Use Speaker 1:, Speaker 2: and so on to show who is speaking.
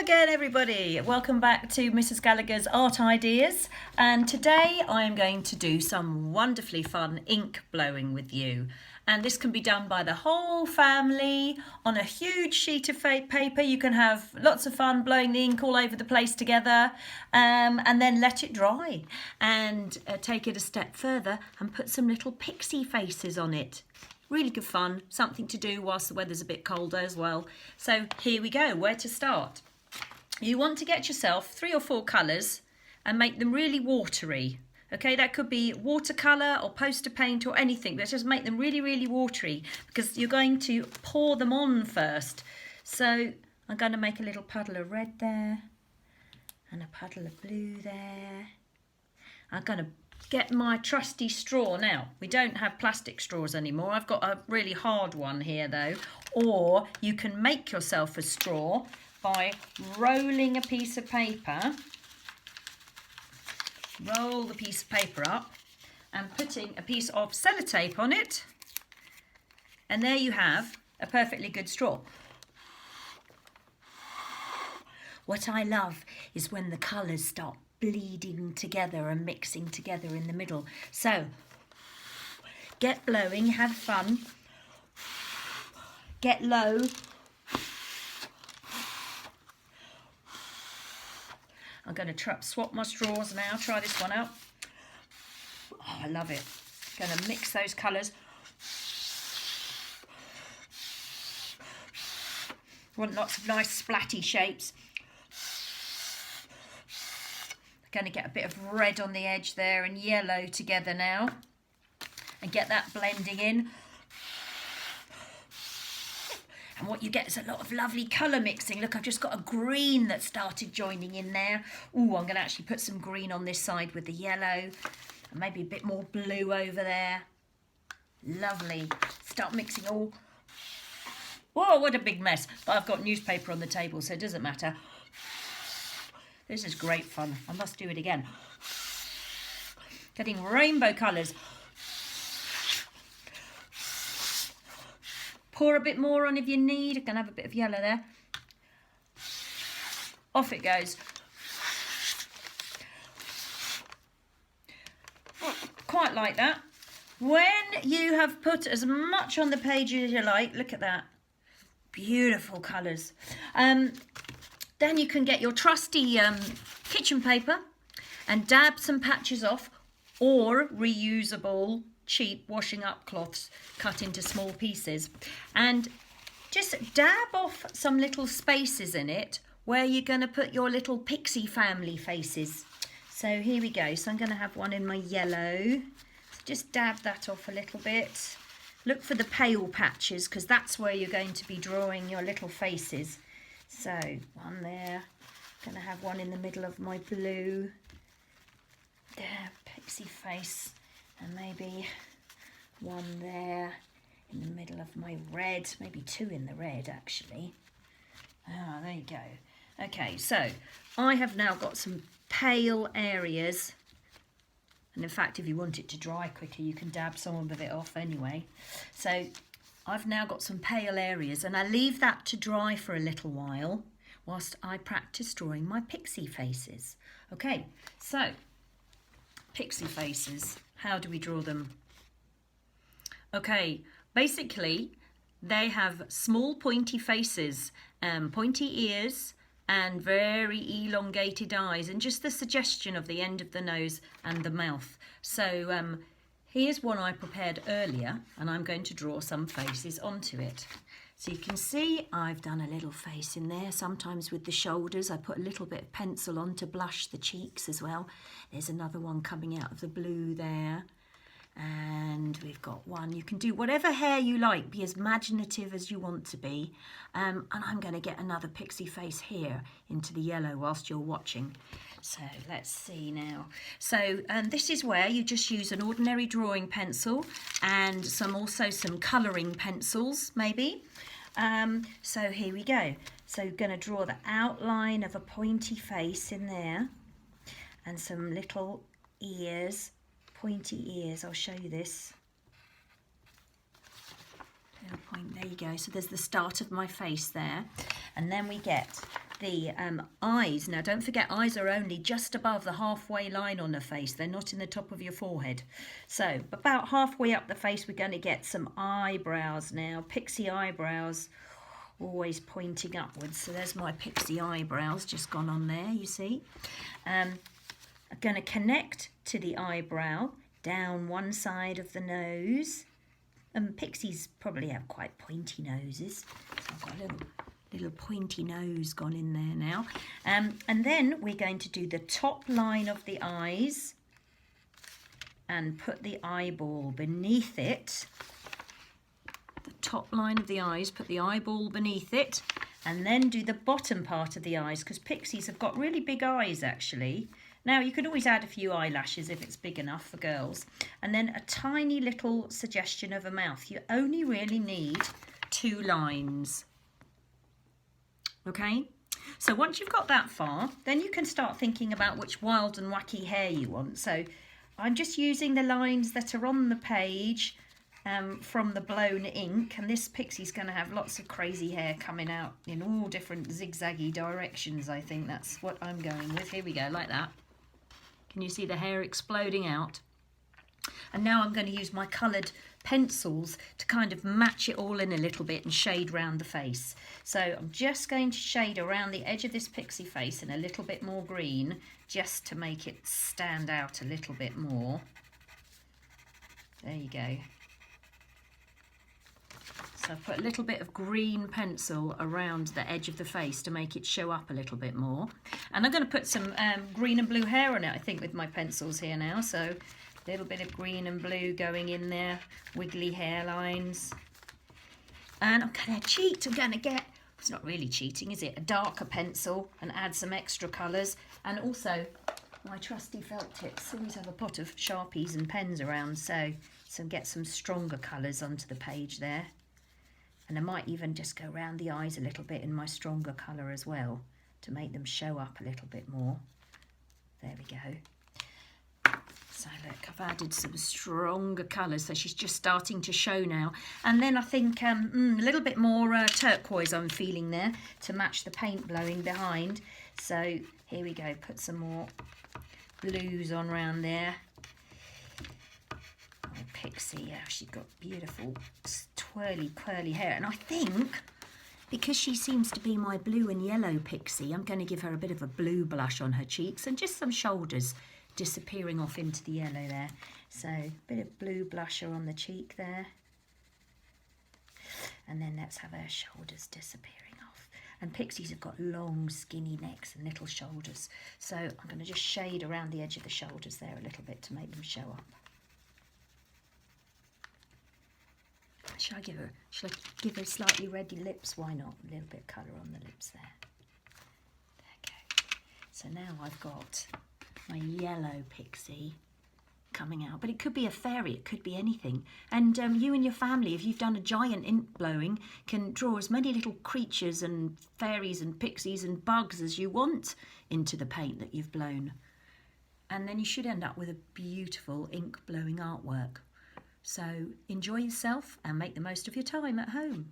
Speaker 1: again, everybody. Welcome back to Mrs. Gallagher's Art Ideas, and today I am going to do some wonderfully fun ink blowing with you. And this can be done by the whole family on a huge sheet of paper. You can have lots of fun blowing the ink all over the place together, and then let it dry and take it a step further and put some little pixie faces on it. Really good fun, something to do whilst the weather's a bit colder as well. So here we go, where to start? You want to get yourself 3 or 4 colours and make them really watery. Okay, that could be watercolour or poster paint or anything, but just make them really, really watery because you're going to pour them on first. So I'm going to make a little puddle of red there and a puddle of blue there. I'm going to get my trusty straw. Now, we don't have plastic straws anymore. I've got a really hard one here though. Or you can make yourself a straw by rolling a piece of paper. Roll the piece of paper up and putting a piece of sellotape on it. And there you have a perfectly good straw. What I love is when the colours start bleeding together and mixing together in the middle. So get blowing, have fun, get low. I'm going to swap my straws now, try this one out. Oh, I love it. Going to mix those colours. Want lots of nice splatty shapes. Going to get a bit of red on the edge there and yellow together now and get that blending in. And what you get is a lot of lovely colour mixing. Look, I've just got a green that started joining in there. Ooh, I'm going to actually put some green on this side with the yellow and maybe a bit more blue over there. Lovely. Start mixing all. Whoa, what a big mess. But I've got newspaper on the table, so it doesn't matter. This is great fun. I must do it again. Getting rainbow colours. Pour a bit more on if you need. I'm going to have a bit of yellow there. Off it goes. Quite like that. When you have put as much on the page as you like, look at that. Beautiful colours. Then you can get your trusty kitchen paper and dab some patches off, or reusable cheap washing up cloths cut into small pieces, and just dab off some little spaces in it where you're going to put your little pixie family faces. So here we go. So I'm going to have one in my yellow. So just dab that off a little bit. Look for the pale patches because that's where you're going to be drawing your little faces. So one there, going to have one in the middle of my blue, there, pixie face, and maybe one there in the middle of my red, maybe 2 in the red actually. Ah, there you go. Okay, so I have now got some pale areas, and in fact if you want it to dry quicker you can dab some of it off anyway. So I've now got some pale areas and I leave that to dry for a little while whilst I practice drawing my pixie faces. Okay, so pixie faces, how do we draw them? Okay, basically they have small pointy faces, pointy ears and very elongated eyes and just the suggestion of the end of the nose and the mouth. So here's one I prepared earlier and I'm going to draw some faces onto it. So you can see I've done a little face in there. Sometimes with the shoulders I put a little bit of pencil on to blush the cheeks as well. There's another one coming out of the blue there. And we've got one. You can do whatever hair you like, be as imaginative as you want to be. And I'm going to get another pixie face here into the yellow whilst you're watching. So let's see now. So this is where you just use an ordinary drawing pencil and also some colouring pencils maybe. So here we go. So you're going to draw the outline of a pointy face in there and some little ears. Pointy ears, I'll show you this. Little point, there you go. So there's the start of my face there. And then we get the eyes. Now don't forget, eyes are only just above the halfway line on the face. They're not in the top of your forehead. So about halfway up the face we're going to get some eyebrows now. Pixie eyebrows, always pointing upwards. So there's my pixie eyebrows just gone on there, you see. I'm going to connect to the eyebrow down one side of the nose. Pixies probably have quite pointy noses. So I've got a little pointy nose gone in there now. And then we're going to do the top line of the eyes and put the eyeball beneath it. The top line of the eyes, put the eyeball beneath it, and then do the bottom part of the eyes, because pixies have got really big eyes actually. Now you could always add a few eyelashes if it's big enough for girls. And then a tiny little suggestion of a mouth. You only really need 2 lines. Okay, so once you've got that far, then you can start thinking about which wild and wacky hair you want. So I'm just using the lines that are on the page from the blown ink, and this pixie's going to have lots of crazy hair coming out in all different zigzaggy directions. I think that's what I'm going with. Here we go, like that. Can you see the hair exploding out? And now I'm going to use my coloured pencils to kind of match it all in a little bit and shade round the face. So I'm just going to shade around the edge of this pixie face in a little bit more green, just to make it stand out a little bit more. There you go. So I've put a little bit of green pencil around the edge of the face to make it show up a little bit more. And I'm going to put some green and blue hair on it, I think, with my pencils here now. So a little bit of green and blue going in there, wiggly hairlines. And I'm going to cheat. I'm going to get, it's not really cheating, is it? A darker pencil and add some extra colours. And also my trusty felt tips. Always have a pot of Sharpies and pens around, so get some stronger colours onto the page there. And I might even just go around the eyes a little bit in my stronger colour as well to make them show up a little bit more. There we go. So look, I've added some stronger colours, so she's just starting to show now. And then I think a little bit more turquoise I'm feeling there to match the paint blowing behind. So here we go, put some more blues on around there. Pixie, yeah, she's got beautiful twirly curly hair, and I think because she seems to be my blue and yellow pixie, I'm going to give her a bit of a blue blush on her cheeks and just some shoulders disappearing off into the yellow there. So a bit of blue blusher on the cheek there, and then let's have her shoulders disappearing off. And pixies have got long skinny necks and little shoulders, so I'm going to just shade around the edge of the shoulders there a little bit to make them show up. Shall I give her slightly reddy lips? Why not? A little bit of colour on the lips there. Okay. So now I've got my yellow pixie coming out. But it could be a fairy, it could be anything. And you and your family, if you've done a giant ink blowing, can draw as many little creatures and fairies and pixies and bugs as you want into the paint that you've blown. And then you should end up with a beautiful ink blowing artwork. So enjoy yourself and make the most of your time at home.